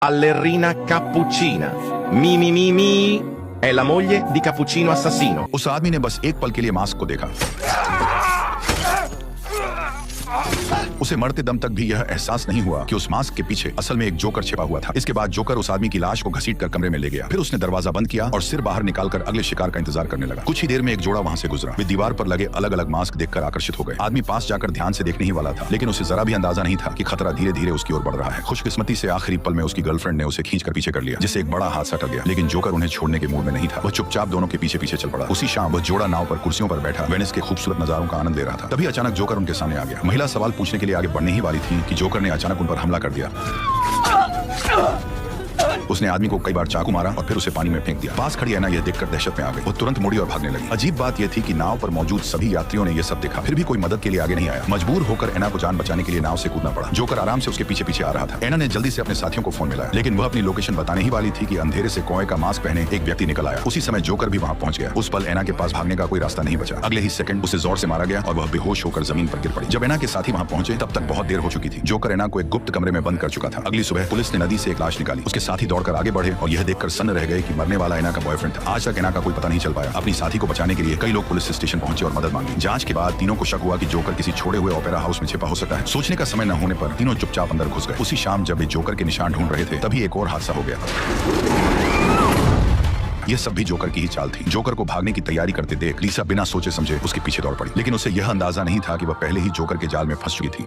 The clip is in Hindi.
Ballerina cappuccina. Mi mi mi mi. È la moglie di Cappuccino assassino. उस आदमी ने बस एक पल के लिए मास्क को देखा। उसे मरते दम तक भी यह एहसास नहीं हुआ कि उस मास्क के पीछे असल में एक जोकर छिपा हुआ था। इसके बाद जोकर उस आदमी की लाश को घसीटकर कमरे में ले गया। फिर उसने दरवाजा बंद किया और सिर बाहर निकालकर अगले शिकार का इंतजार करने लगा। कुछ ही देर में एक जोड़ा वहां से गुजरा। वे दीवार पर लगे अलग अलग मास्क देखकर आकर्षित हो गए। आदमी पास जाकर ध्यान से देखने ही वाला था, लेकिन उसे जरा भी अंदाजा नहीं था कि खतरा धीरे धीरे उसकी ओर बढ़ रहा है। खुशकिस्मती से आखिरी पल में उसकी गर्लफ्रेंड ने उसे खींचकर पीछे कर लिया, जिससे एक बड़ा हादसा टल गया। लेकिन जोकर उन्हें छोड़ने के मूड में नहीं था। वह चुपचाप दोनों के पीछे पीछे चल पड़ा। उसी शाम वह जोड़ा नाव पर कुर्सियों पर बैठा वेनिस के खूबसूरत नजारों का आनंद ले रहा था। तभी अचानक जोकर उनके सामने आ गया। महिला सवाल पूछने के लिए आगे बढ़ने ही वाली थी कि जोकर ने अचानक उन पर हमला कर दिया। उसने आदमी को कई बार चाकू मारा और फिर उसे पानी में फेंक दिया। पास खड़ी ऐना यह देखकर दहशत में आ गई। वो तुरंत मुड़ी और भागने लगी। अजीब बात यह थी कि नाव पर मौजूद सभी यात्रियों ने यह सब देखा, फिर भी कोई मदद के लिए आगे नहीं आया। मजबूर होकर ऐना को जान बचाने के लिए नाव से कूदना पड़ा। जोकर आराम से उसके पीछे पीछे आ रहा था। ऐना ने जल्दी से अपने साथियों को फोन मिलाया, लेकिन वह अपनी लोकेशन बताने ही वाली थी कि अंधेरे से कौए का मास्क पहने एक व्यक्ति निकल आया। उसी समय जोकर भी वहां पहुंच गया। उस पल ऐना के पास भागने का कोई रास्ता नहीं बचा। अगले ही सेकंड उसे जोर से मारा गया और वह बेहोश होकर जमीन पर गिर पड़ी। जब ऐना के साथी वहां पहुंचे तब तक बहुत देर हो चुकी थी। जोकर ऐना को एक गुप्त कमरे में बंद कर चुका था। अगली सुबह पुलिस ने नदी से एक लाश निकाली। उसके साथी दौड़कर आगे बढ़े और यह देखकर सन्न रह गए कि मरने वाला ऐना का बॉयफ्रेंड था। आज तक ऐना का कोई पता नहीं चल पाया। अपनी साथी को बचाने के लिए कई लोग पुलिस स्टेशन पहुंचे और मदद मांगी। जांच के बाद तीनों को शक हुआ कि जोकर किसी छोड़े हुए ओपेरा हाउस में छिपा हो सकता है। सोचने का समय न होने पर तीनों चुपचाप अंदर घुस गए। उसी शाम जब वे जोकर के निशान ढूंढ रहे थे तभी एक और हादसा हो गया। यह सब भी जोकर की ही चाल थी। जोकर को भागने की तैयारी करते देख लीसा बिना सोचे समझे उसके पीछे दौड़ पड़ी, लेकिन उसे यह अंदाजा नहीं था कि वह पहले ही जोकर के जाल में फंस चुकी थी।